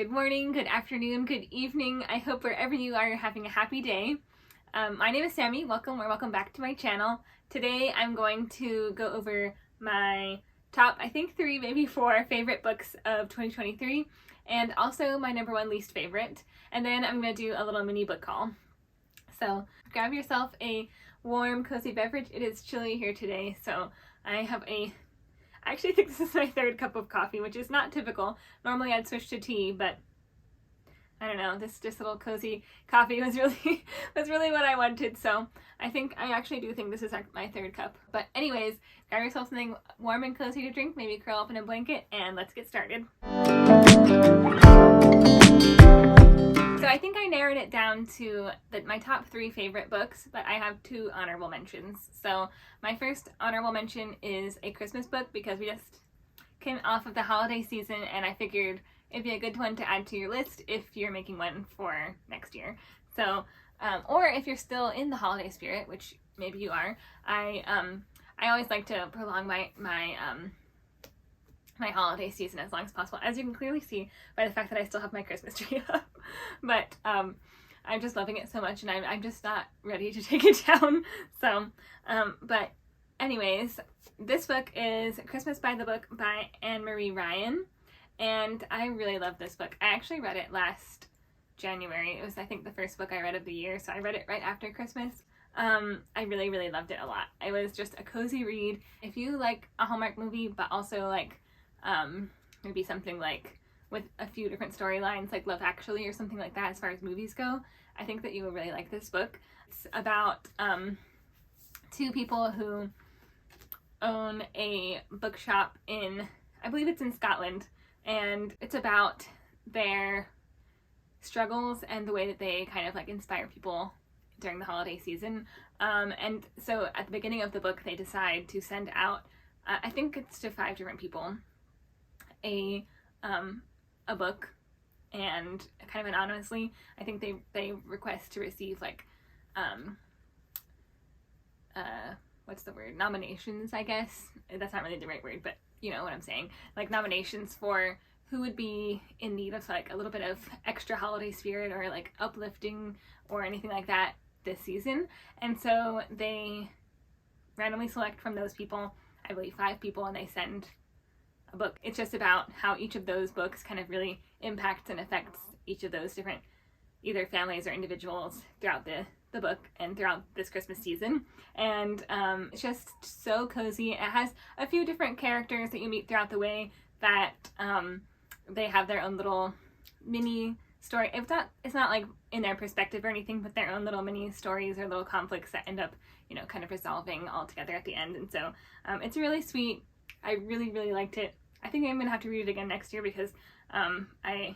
good morning, good afternoon, good evening. I hope wherever you are, you're having a happy day. My name is Sammy. Welcome back to my channel. Today I'm going to go over my top, I think 3, maybe 4 favorite books of 2023, and also my number 1 least favorite. And then I'm going to do a little mini book haul. So grab yourself a warm, cozy beverage. It is chilly here today, so I actually think this is my 3rd cup of coffee, which is not typical. Normally I'd switch to tea, but I don't know, this just little cozy coffee was really what I wanted. So I actually do think this is my 3rd cup. But anyways, grab yourself something warm and cozy to drink, maybe curl up in a blanket, and let's get started. So I think I narrowed it down to my top 3 favorite books, but I have 2 honorable mentions. So my first honorable mention is a Christmas book, because we just came off of the holiday season and I figured it'd be a good one to add to your list if you're making one for next year. So, or if you're still in the holiday spirit, which maybe you are, I always like to prolong my holiday season as long as possible, as you can clearly see by the fact that I still have my Christmas tree up. But I'm just loving it so much, and I'm just not ready to take it down. So, but anyways, this book is Christmas by the Book by Anne-Marie Ryan, and I really love this book. I actually read it last January. It was, I think, the first book I read of the year, so I read it right after Christmas. I really loved it a lot. It was just a cozy read. If you like a Hallmark movie, but also like maybe something like with a few different storylines, like Love Actually or something like that as far as movies go, I think that you will really like this book. It's about 2 people who own a bookshop in, I believe it's in Scotland, and it's about their struggles and the way that they kind of like inspire people during the holiday season. And so at the beginning of the book, they decide to send out, I think it's to 5 different people, a book, and kind of anonymously, I think they request to receive like what's the word, nominations, I guess. That's not really the right word, but you know what I'm saying, like nominations for who would be in need of like a little bit of extra holiday spirit or like uplifting or anything like that this season. And so they randomly select from those people, I believe 5 people, and they send a book. It's just about how each of those books kind of really impacts and affects each of those different either families or individuals throughout the book and throughout this Christmas season. And it's just so cozy. It has a few different characters that you meet throughout the way that they have their own little mini story. It's not like in their perspective or anything, but their own little mini stories or little conflicts that end up, you know, kind of resolving all together at the end. And so it's really sweet. I really liked it. I think I'm gonna have to read it again next year because I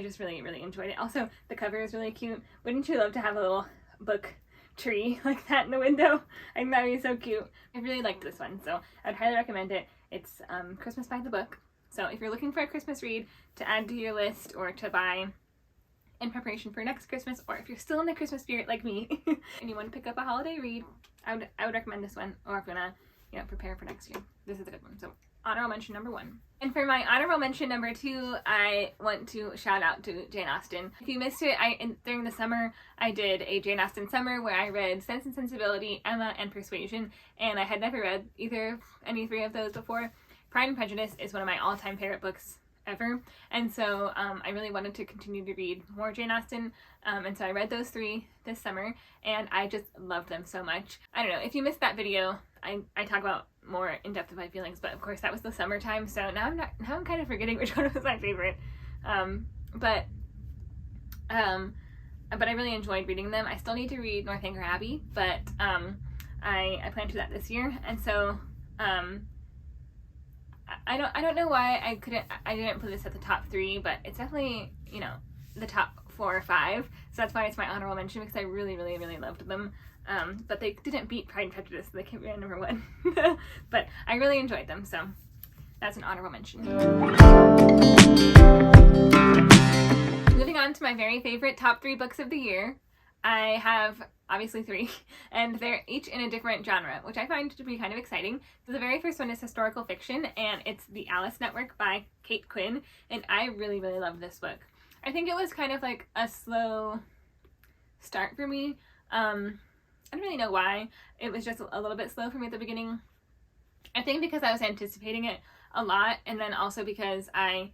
just really enjoyed it. Also, the cover is really cute. Wouldn't you love to have a little book tree like that in the window? I think that'd be so cute. I really liked this one, so I'd highly recommend it. It's Christmas by the Book. So if you're looking for a Christmas read to add to your list or to buy in preparation for next Christmas, or if you're still in the Christmas spirit like me and you want to pick up a holiday read, I would recommend this one. Or if you're gonna, you know, prepare for next year, this is a good one. So honorable mention number 1. And for my honorable mention number 2, I want to shout out to Jane Austen. If you missed it, during the summer, I did a Jane Austen summer where I read Sense and Sensibility, Emma, and Persuasion, and I had never read any 3 of those before. Pride and Prejudice is one of my all-time favorite books ever, and so I really wanted to continue to read more Jane Austen, and so I read those 3 this summer, and I just loved them so much. I don't know, if you missed that video, I talk about more in depth of my feelings, but of course that was the summertime, so now I'm kind of forgetting which one was my favorite. But I really enjoyed reading them. I still need to read Northanger Abbey, but I plan to do that this year, and so I don't know why I didn't put this at the top 3, but it's definitely, you know, the top 4 or 5, so that's why it's my honorable mention, because I really loved them. But they didn't beat Pride and Prejudice, so they can't be at number 1. But I really enjoyed them, so that's an honorable mention. Moving on to my very favorite top 3 books of the year. I have obviously 3, and they're each in a different genre, which I find to be kind of exciting. So the very first one is historical fiction, and it's The Alice Network by Kate Quinn, and I really, really love this book. I think it was kind of like a slow start for me. I don't really know why. It was just a little bit slow for me at the beginning. I think because I was anticipating it a lot, and then also because I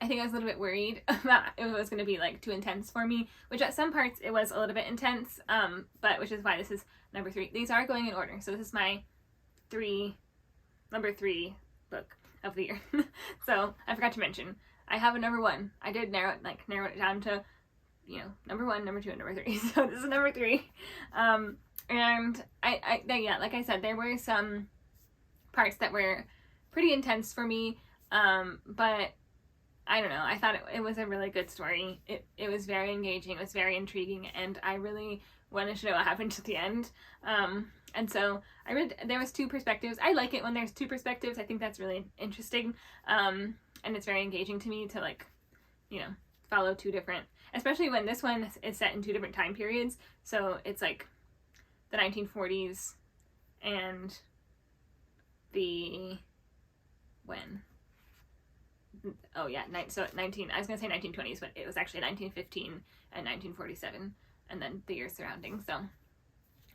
think I was a little bit worried about if it was going to be like too intense for me, which at some parts it was a little bit intense, but which is why this is number 3. These are going in order, so this is my number 3 book of the year. So I forgot to mention, I have a number 1. I did narrow it down to, you know, number 1, number 2, and number 3. So this is number 3. And yeah, like I said, there were some parts that were pretty intense for me, but I don't know, I thought it was a really good story. It was very engaging, it was very intriguing, and I really wanted to know what happened at the end. And so I read, there was 2 perspectives. I like it when there's 2 perspectives. I think that's really interesting. And it's very engaging to me to, like, you know, follow 2 different, especially when this one is set in 2 different time periods. So it's like the 1940s and the, when? Oh yeah, so 19, I was going to say 1920s, but it was actually 1915 and 1947, and then the years surrounding. So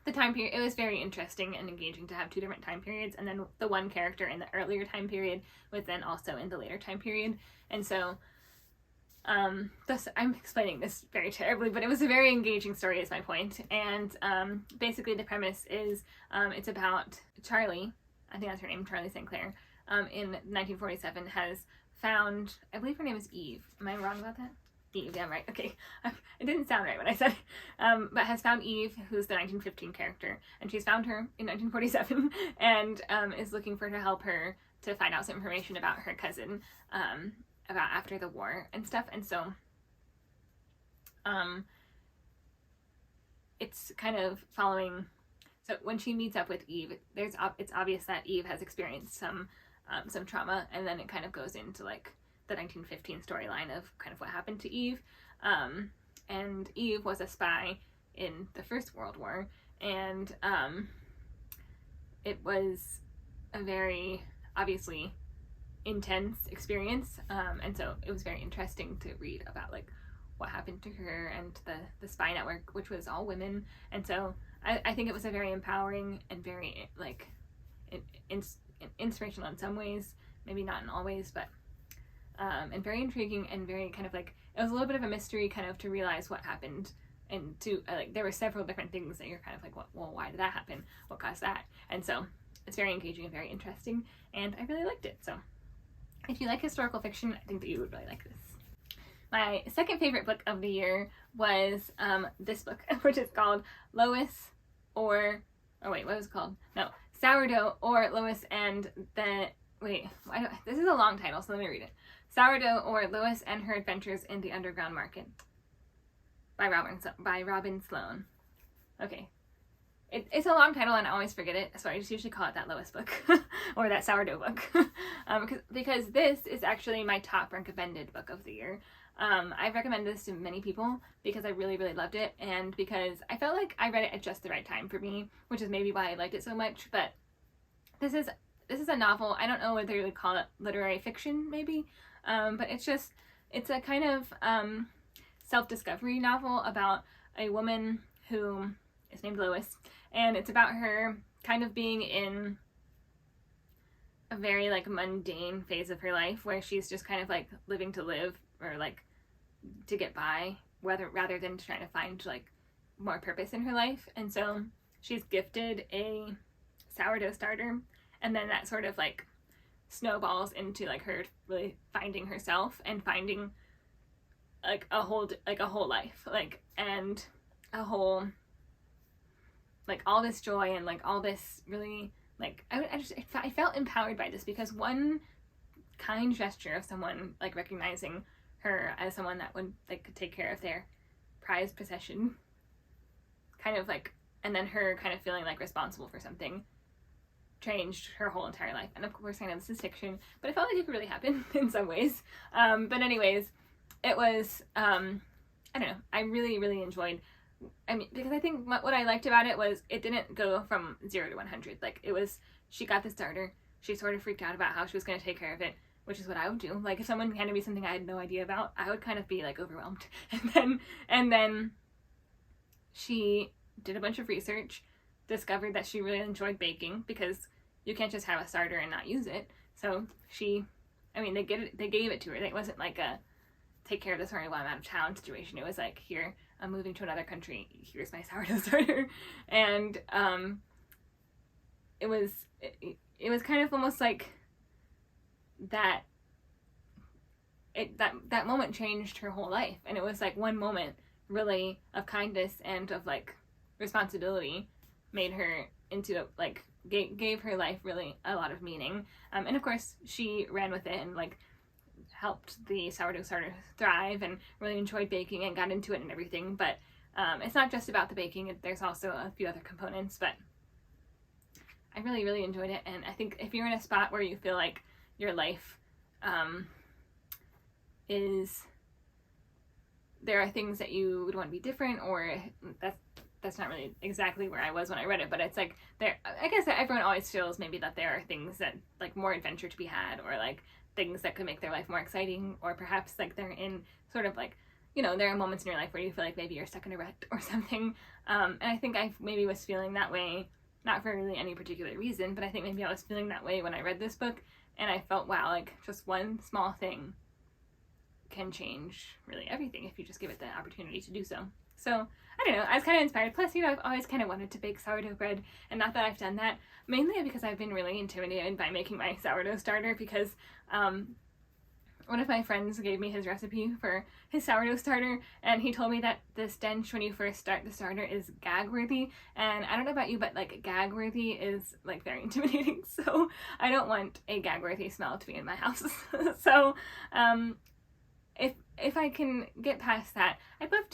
the time period, it was very interesting and engaging to have 2 different time periods, and then the one character in the earlier time period was then also in the later time period. And so I'm explaining this very terribly, but it was a very engaging story is my point. And basically the premise is it's about Charlie, I think that's her name, Charlie St. Clair, in 1947 has found, I believe her name is Eve. Am I wrong about that? Eve, yeah, I'm right. Okay. It didn't sound right when I said it. But has found Eve, who's the 1915 character, and she's found her in 1947 and is looking for her to help her to find out some information about her cousin, about after the war and stuff. And so it's kind of following, so when she meets up with Eve, it's obvious that Eve has experienced some trauma, and then it kind of goes into like the 1915 storyline of kind of what happened to Eve. And Eve was a spy in the First World War, and it was a very obviously intense experience, and so it was very interesting to read about like what happened to her and the spy network, which was all women. And so I think it was a very empowering and very like inspirational in some ways, maybe not in all ways, but and very intriguing, and very kind of like, it was a little bit of a mystery kind of to realize what happened, and to like there were several different things that you're kind of like, well, why did that happen, what caused that? And so it's very engaging and very interesting, and I really liked it. So if you like historical fiction, I think that you would really like this. My second favorite book of the year was this book, which is called Lois or, oh wait, what was it called? No, Sourdough or Lois and the, wait, this is a long title, so let me read it. Sourdough or Lois and Her Adventures in the Underground Market by Robin Sloan. Okay. It's a long title and I always forget it, so I just usually call it that Lois book or that Sourdough book. because this is actually my top recommended book of the year. I've recommended this to many people because I really, really loved it, and because I felt like I read it at just the right time for me, which is maybe why I liked it so much. But this is a novel. I don't know whether you would call it literary fiction, maybe, but it's a kind of self-discovery novel about a woman who is named Lois, and it's about her kind of being in a very like mundane phase of her life where she's just kind of like living to live, or like to get by, rather than trying to find like more purpose in her life. And so she's gifted a sourdough starter, and then that sort of like snowballs into like her really finding herself and finding like a whole life, like, and a whole, like, all this joy and like all this really like, I felt empowered by this, because one kind gesture of someone like recognizing her as someone that would like could take care of their prized possession, kind of like, and then her kind of feeling like responsible for something, changed her whole entire life. And of course I know this is fiction, but it felt like it could really happen in some ways. But anyways, it was I don't know, I really, really enjoyed, I mean, because I think what I liked about it was it didn't go from 0 to 100. Like, it was, she got the starter, she sort of freaked out about how she was going to take care of it, which is what I would do. Like, if someone handed me something I had no idea about, I would kind of be, like, overwhelmed. And then she did a bunch of research, discovered that she really enjoyed baking, because you can't just have a starter and not use it. So they gave it to her. It wasn't like a take care of this while I'm out of town situation. It was like, here, I'm moving to another country, here's my sourdough starter. And it was kind of almost like that moment changed her whole life. And it was like one moment really of kindness and of like responsibility made her into like gave her life really a lot of meaning. And of course she ran with it and like helped the sourdough starter thrive and really enjoyed baking and got into it and everything. But it's not just about the baking, there's also a few other components, but I really, really enjoyed it. And I think if you're in a spot where you feel like your life there are things that you would want to be different, or that's not really exactly where I was when I read it, but it's like I guess that everyone always feels maybe that there are things that like more adventure to be had, or like things that could make their life more exciting, or perhaps like they're in sort of like, you know, there are moments in your life where you feel like maybe you're stuck in a rut or something. And I think I maybe was feeling that way, not for really any particular reason, but I think maybe I was feeling that way when I read this book, and I felt, wow, like just one small thing can change really everything if you just give it the opportunity to do so. So, I don't know, I was kind of inspired. Plus, you know, I've always kind of wanted to bake sourdough bread, and not that I've done that, mainly because I've been really intimidated by making my sourdough starter, because one of my friends gave me his recipe for his sourdough starter, and he told me that the stench when you first start the starter is gag-worthy, and I don't know about you, but like gag-worthy is like very intimidating, so I don't want a gag-worthy smell to be in my house. So, if I can get past that, I'd love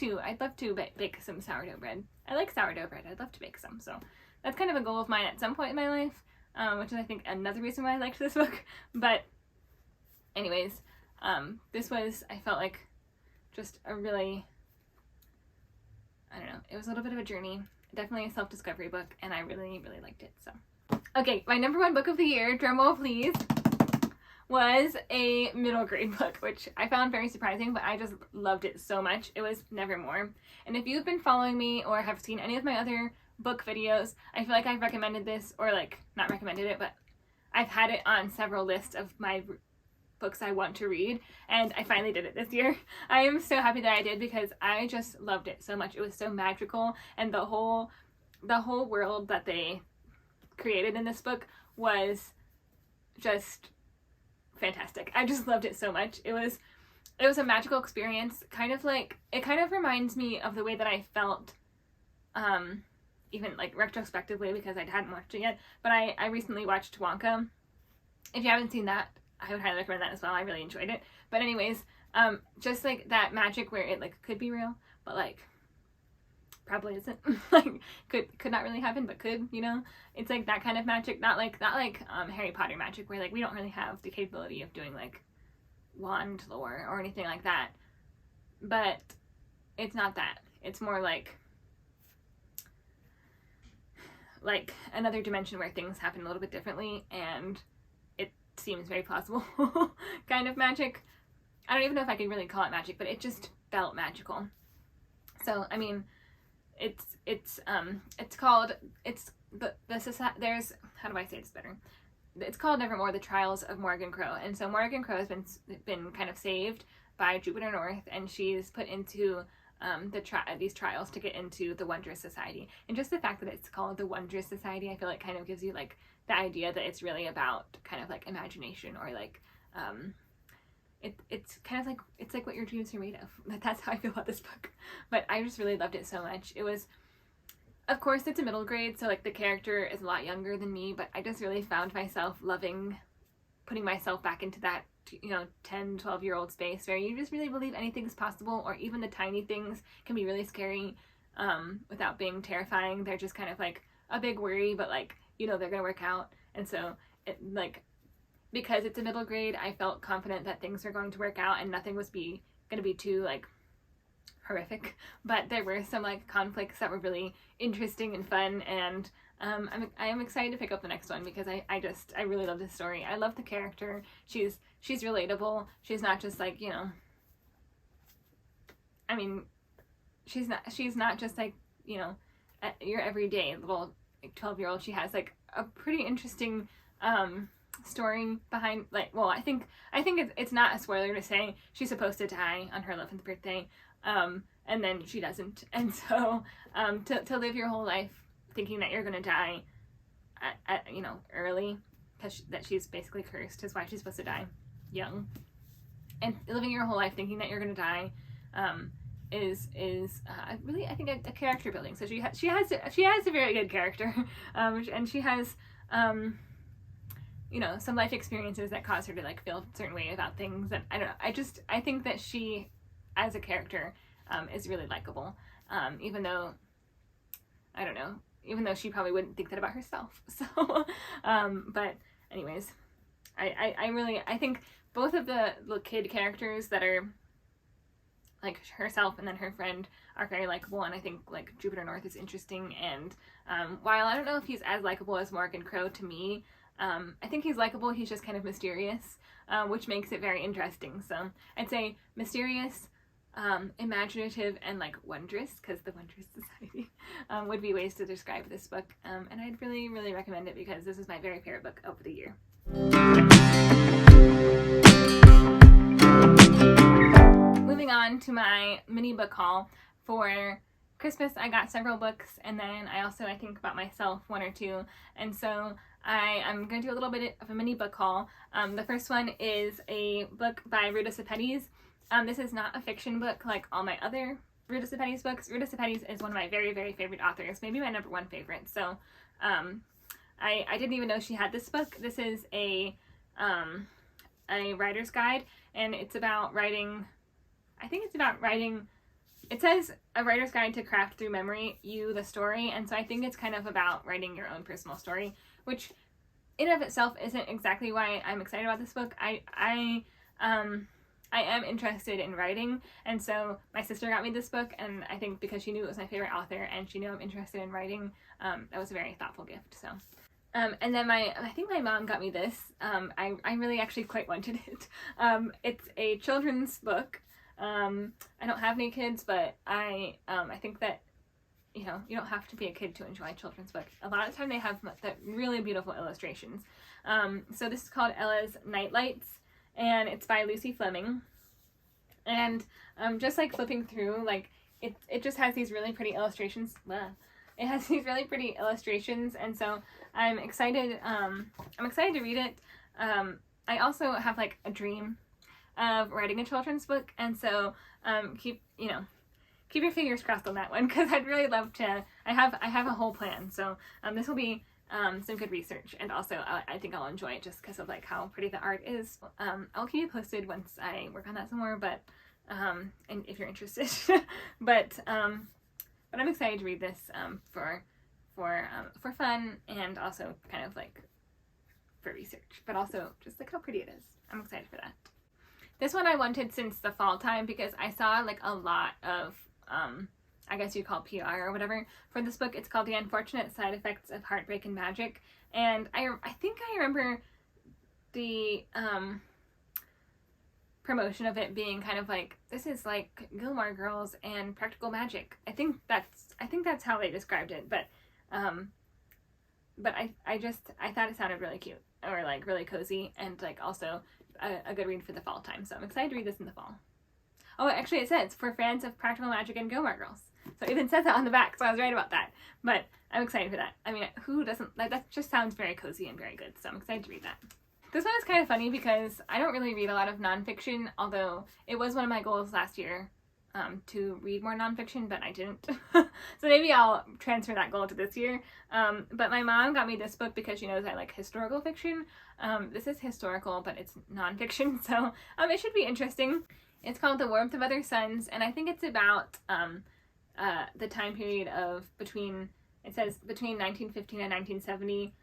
to bake some sourdough bread. I like sourdough bread. I'd love to bake some. So that's kind of a goal of mine at some point in my life, which is I think another reason why I liked this book. But anyways, this was, I felt like just a really, I don't know, it was a little bit of a journey, definitely a self-discovery book, and I really, really liked it. So, okay, my number one book of the year, drumroll please, was a middle grade book, which I found very surprising, but I just loved it so much. It was Nevermoor. And if you've been following me or have seen any of my other book videos, I feel like I've recommended this, or like, not recommended it, but I've had it on several lists of my books I want to read, and I finally did it this year. I am so happy that I did, because I just loved it so much. It was so magical, and the whole world that they created in this book was just fantastic. I just loved it so much. It was a magical experience, kind of like, it kind of reminds me of the way that I felt, even like retrospectively, because I hadn't watched it yet, but I recently watched Wonka. If you haven't seen that, I would highly recommend that as well. I really enjoyed it. But anyways, just like that magic where it like could be real, but like probably isn't. Like could not really happen, but could, you know? It's like that kind of magic, not like Harry Potter magic, where like we don't really have the capability of doing like wand lore or anything like that. But it's not that. It's more like another dimension where things happen a little bit differently, and it seems very plausible kind of magic. I don't even know if I could really call it magic, but it just felt magical. So, I mean, it's called, there's, how do I say this better? It's called Nevermoor, The Trials of Morgan Crow. And so Morgan Crow has been kind of saved by Jupiter North, and she's put into these trials to get into the Wondrous Society. And just the fact that it's called the Wondrous Society, I feel like kind of gives you like the idea that it's really about kind of like imagination, or like it's kind of like, it's like what your dreams are made of. That's how I feel about this book. But I just really loved it so much. It was, of course, it's a middle grade, so like the character is a lot younger than me, but I just really found myself loving putting myself back into that, you know, 10, 12-year-old space where you just really believe anything's possible, or even the tiny things can be really scary without being terrifying. They're just kind of like a big worry, but like, you know, they're gonna work out. And so it, like, because it's a middle grade, I felt confident that things were going to work out and nothing was gonna be too like horrific, but there were some like conflicts that were really interesting and fun, and I am excited to pick up the next one because I really love this story. I love the character. She's relatable. She's not just like, you know, I mean, she's not just like, you know, your everyday little like 12-year-old. She has like a pretty interesting story behind, like, well, I think it's not a spoiler to say she's supposed to die on her 11th birthday, and then she doesn't, and so to live your whole life thinking that you're gonna die at you know, early, because that she's basically cursed is why she's supposed to die young, and living your whole life thinking that you're gonna die is really, I think, a character building. So she has a very good character, and she has you know, some life experiences that cause her to like feel a certain way about things, and I don't know, I think that she as a character is really likable, even though, I don't know, even though she probably wouldn't think that about herself. So but anyways, I think both of the kid characters that are like herself and then her friend are very likable, and I think like Jupiter North is interesting, and while I don't know if he's as likable as Morgan Crow to me, I think he's likable. He's just kind of mysterious, which makes it very interesting. So I'd say mysterious, imaginative, and like wondrous, because the Wondrous Society would be ways to describe this book, and I'd really, really recommend it because this is my very favorite book of the year. Moving on to my mini book haul. For Christmas I got several books, and then I also, I think, bought myself one or two, and so I am going to do a little bit of a mini book haul. The first one is a book by Ruta Sepetys. This is not a fiction book like all my other Ruta Sepetys books. Ruta Sepetys is one of my very, very favorite authors, maybe my number one favorite. So I didn't even know she had this book. This is a writer's guide, and it's about writing, I think it's about writing, it says a writer's guide to craft through memory, you the story, and so I think it's kind of about writing your own personal story, which in and of itself isn't exactly why I'm excited about this book. I am interested in writing, and so my sister got me this book, and I think because she knew it was my favorite author and she knew I'm interested in writing, that was a very thoughtful gift. So and then I think my mom got me this. I really actually quite wanted it. It's a children's book. I don't have any kids, but I think that, you know, you don't have to be a kid to enjoy children's books. A lot of the time they have really beautiful illustrations. So this is called Ella's Nightlights, and it's by Lucy Fleming. And just like flipping through, like it just has these really pretty illustrations. It has these really pretty illustrations, and so I'm excited. I'm excited to read it. I also have like a dream of writing a children's book, and so keep your fingers crossed on that one, because I'd really love to. I have a whole plan, so this will be some good research, and also I think I'll enjoy it just because of like how pretty the art is. I'll keep you posted once I work on that some more, but and if you're interested, but I'm excited to read this for fun, and also kind of like for research, but also just like how pretty it is. I'm excited for that. This one I wanted since the fall time because I saw like a lot of I guess you'd call PR or whatever for this book. It's called The Unfortunate Side Effects of Heartbreak and Magic, and I think I remember the promotion of it being kind of like, this is like Gilmore Girls and practical magic. I think that's how they described it, but I thought it sounded really cute, or like really cozy, and like also a good read for the fall time. So I'm excited to read this in the fall. Oh, actually it says for fans of practical magic and Gilmore Girls. So it even says that on the back, so I was right about that. But I'm excited for that. I mean, who doesn't? That just sounds very cozy and very good, so I'm excited to read that. This one is kind of funny because I don't really read a lot of nonfiction, although it was one of my goals last year to read more nonfiction, but I didn't. So maybe I'll transfer that goal to this year. But my mom got me this book because she knows I like historical fiction. This is historical, but it's nonfiction, so it should be interesting. It's called The Warmth of Other Suns, and I think it's about the time period of between 1915 and 1970.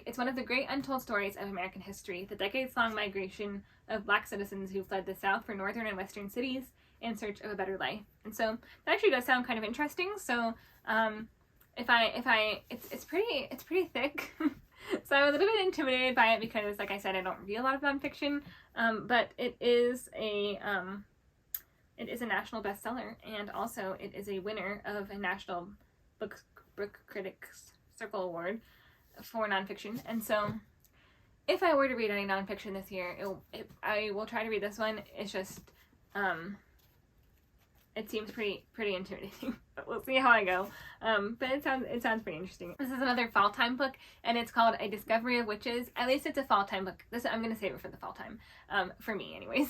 It's one of the great untold stories of American history, the decades-long migration of Black citizens who fled the South for northern and western cities, in search of a better life. And so that actually does sound kind of interesting. So it's pretty thick. So I'm a little bit intimidated by it because, like I said, I don't read a lot of nonfiction, but it is a national bestseller, and also it is a winner of a National Book Critics Circle Award for nonfiction. And so if I were to read any nonfiction this year, I will try to read this one. It's just it seems pretty intimidating, but we'll see how I go. But it sounds pretty interesting. This is another fall time book, and it's called A Discovery of Witches. At least it's a fall time book. I'm gonna save it for the fall time, for me anyways.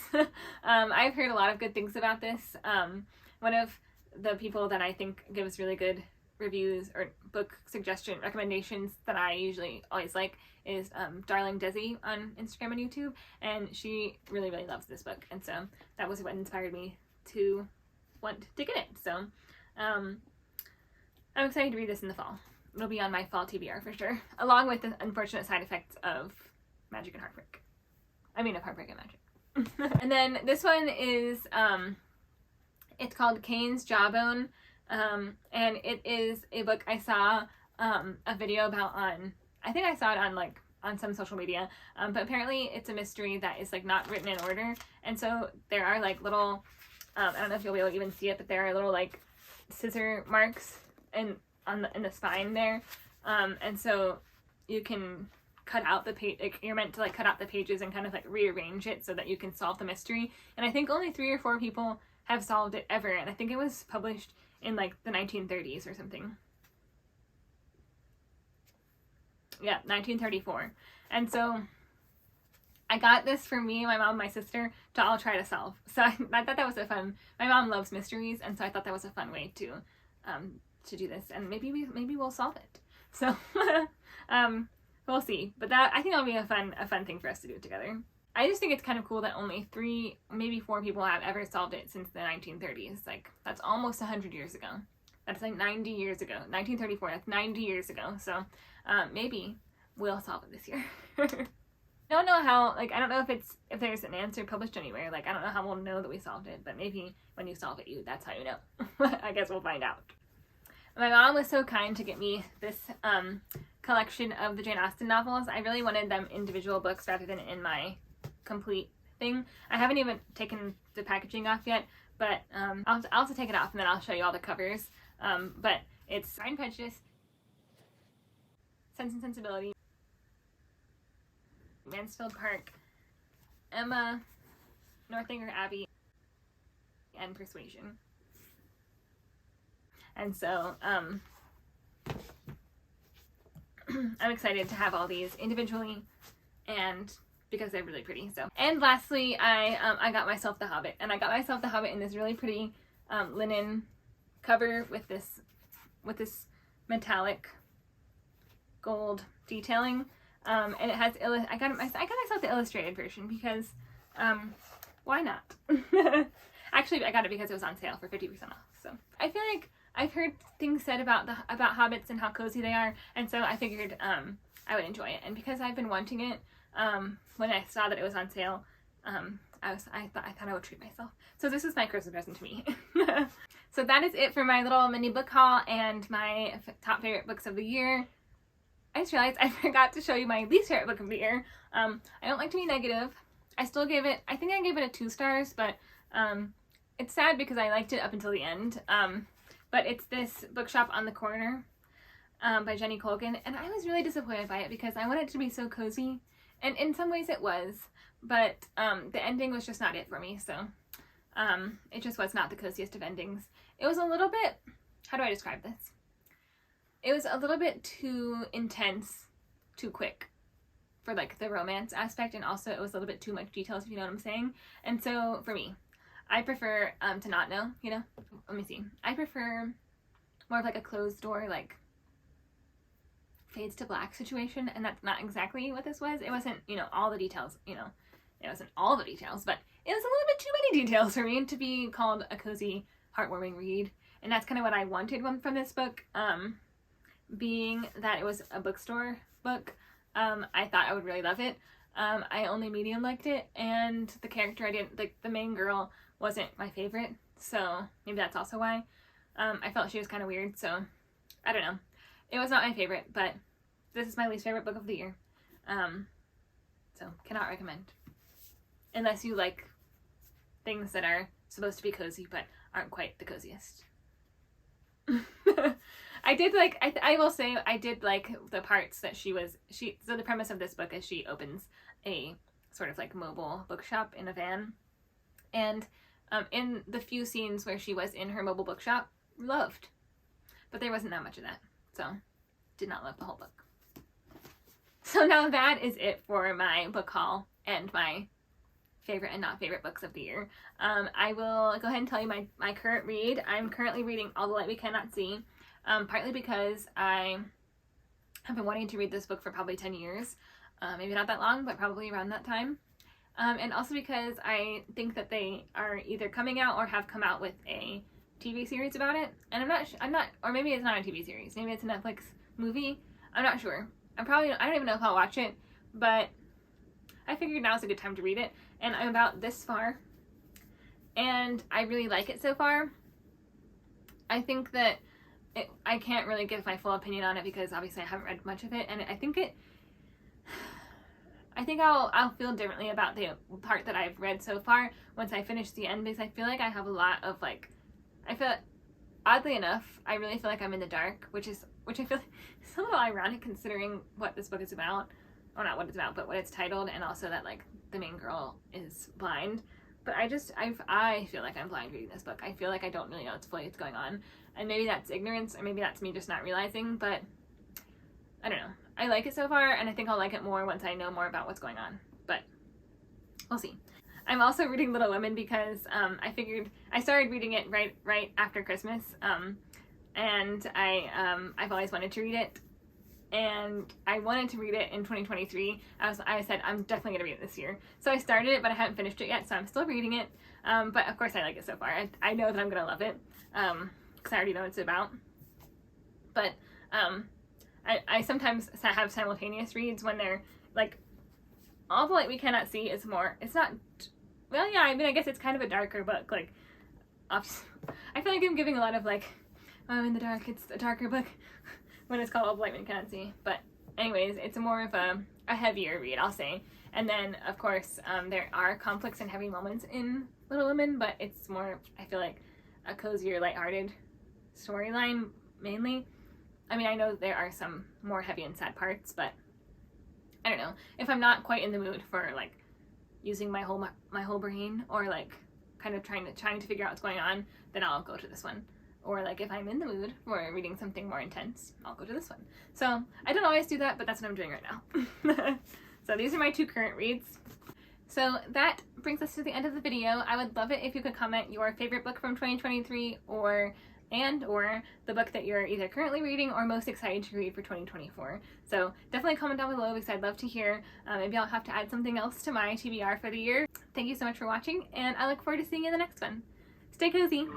I've heard a lot of good things about this. One of the people that I think gives really good reviews or book suggestion recommendations that I usually always like is Darling Desi on Instagram and YouTube, and she really loves this book, and so that was what inspired me to want to get it. So I'm excited to read this in the fall. It'll be on my fall TBR for sure, along with the unfortunate side effects of Magic and Heartbreak. Of Heartbreak and Magic. And then this one is it's called Cain's Jawbone, and it is a book I saw a video about I think I saw it on some social media, but apparently it's a mystery that is not written in order, and so there are little I don't know if you'll be able to even see it, but there are little scissor marks in the spine there, and so you can cut out the page. You're meant to cut out the pages and kind of rearrange it so that you can solve the mystery. And I think only 3 or 4 people have solved it ever, and I think it was published in the 1930s or something. Yeah, 1934. And so I got this for me, my mom, and my sister to all try to solve. So I thought that was my mom loves mysteries, and so I thought that was a fun way to do this, and maybe we'll solve it. So we'll see. But I think that'll be a fun thing for us to do together. I just think it's kind of cool that only 3, maybe 4 people have ever solved it since the 1930s. That's almost 100 years ago. That's 90 years ago. 1934, that's 90 years ago. So maybe we'll solve it this year. I don't know how, I don't know if there's an answer published anywhere. I don't know how we'll know that we solved it, but maybe when you solve it, that's how you know. I guess we'll find out. My mom was so kind to get me this collection of the Jane Austen novels. I really wanted them individual books rather than in my complete thing. I haven't even taken the packaging off yet, but I'll also take it off and then I'll show you all the covers. But it's Pride and Prejudice, Sense and Sensibility, Mansfield Park, Emma, Northanger Abbey, and Persuasion. And so I'm excited to have all these individually, and because they're really pretty. So, and lastly, I got myself The Hobbit, and I got myself The Hobbit in this really pretty linen cover with this metallic gold detailing. And it has I got myself the illustrated version because why not? Actually, I got it because it was on sale for 50% off. So I feel like I've heard things said about hobbits and how cozy they are, and so I figured I would enjoy it. And because I've been wanting it, when I saw that it was on sale, I thought I would treat myself. So this is my Christmas present to me. So that is it for my little mini book haul and my top favorite books of the year. I just realized I forgot to show you my least favorite book of the year. I don't like to be negative. I gave it a 2 stars, but it's sad because I liked it up until the end. But it's this Bookshop on the Corner by Jenny Colgan, and I was really disappointed by it because I wanted it to be so cozy, and in some ways it was, but the ending was just not it for me, so it just was not the coziest of endings. It was a little bit, how do I describe this? It was a little bit too intense, too quick for the romance aspect, and also it was a little bit too much details, if you know what I'm saying. And so for me, I prefer to not know, let me see. I prefer more of a closed door, fades to black situation, and that's not exactly what this was. It wasn't, all the details, it wasn't all the details, but it was a little bit too many details for me to be called a cozy, heartwarming read. And that's kind of what I wanted from this book. Being that it was a bookstore book, I thought I would really love it. I only medium liked it, and the character the main girl wasn't my favorite, so maybe that's also why. I felt she was kind of weird, so I don't know. It was not my favorite, but this is my least favorite book of the year. So cannot recommend. Unless you like things that are supposed to be cozy but aren't quite the coziest. I will say I did like the parts that so the premise of this book is she opens a sort of like mobile bookshop in a van. And in the few scenes where she was in her mobile bookshop, loved. But there wasn't that much of that. So did not love the whole book. So now that is it for my book haul and my favorite and not favorite books of the year. I will go ahead and tell you my current read. I'm currently reading All the Light We Cannot See, partly because I have been wanting to read this book for probably 10 years. Maybe not that long, but probably around that time. And also because I think that they are either coming out or have come out with a TV series about it. And I'm not, or maybe it's not a TV series. Maybe it's a Netflix movie. I'm not sure. I don't even know if I'll watch it, but I figured now's a good time to read it. And I'm about this far, and I really like it so far. I think that I can't really give my full opinion on it because obviously I haven't read much of it, and I think I'll feel differently about the part that I've read so far once I finish the end, because I feel like I have a lot of oddly enough, I really feel like I'm in the dark, which I feel like is a little ironic considering what this book is about. Or not what it's about, but what it's titled, and also that like the main girl is blind. But I feel like I'm blind reading this book. I feel like I don't really know what's going on. And maybe that's ignorance, or maybe that's me just not realizing, but I don't know. I like it so far, and I think I'll like it more once I know more about what's going on. But we'll see. I'm also reading Little Women because I figured I started reading it right after Christmas, and I've always wanted to read it. And I wanted to read it in 2023. I said, I'm definitely going to read it this year. So I started it, but I haven't finished it yet, so I'm still reading it. But of course I like it so far. I know that I'm going to love it, because I already know what it's about. But I sometimes have simultaneous reads when they're, like, All the Light We Cannot See is more, it's not, well, yeah, I mean, I guess it's kind of a darker book. Like, I feel like I'm giving a lot of, like, oh, I'm in the dark, it's a darker book. When it's called All the Light We Cannot See. But anyways, it's more of a heavier read, I'll say. And then, of course, there are conflicts and heavy moments in Little Women, but it's more, I feel like, a cozier, lighthearted storyline, mainly. I mean, I know there are some more heavy and sad parts, but I don't know. If I'm not quite in the mood for, like, using my whole brain, or, like, kind of trying to figure out what's going on, then I'll go to this one. Or, like, if I'm in the mood for reading something more intense, I'll go to this one. So, I don't always do that, but that's what I'm doing right now. So, these are my two current reads. So, that brings us to the end of the video. I would love it if you could comment your favorite book from 2023, or the book that you're either currently reading or most excited to read for 2024. So, definitely comment down below because I'd love to hear. Maybe I'll have to add something else to my TBR for the year. Thank you so much for watching, and I look forward to seeing you in the next one. Stay cozy!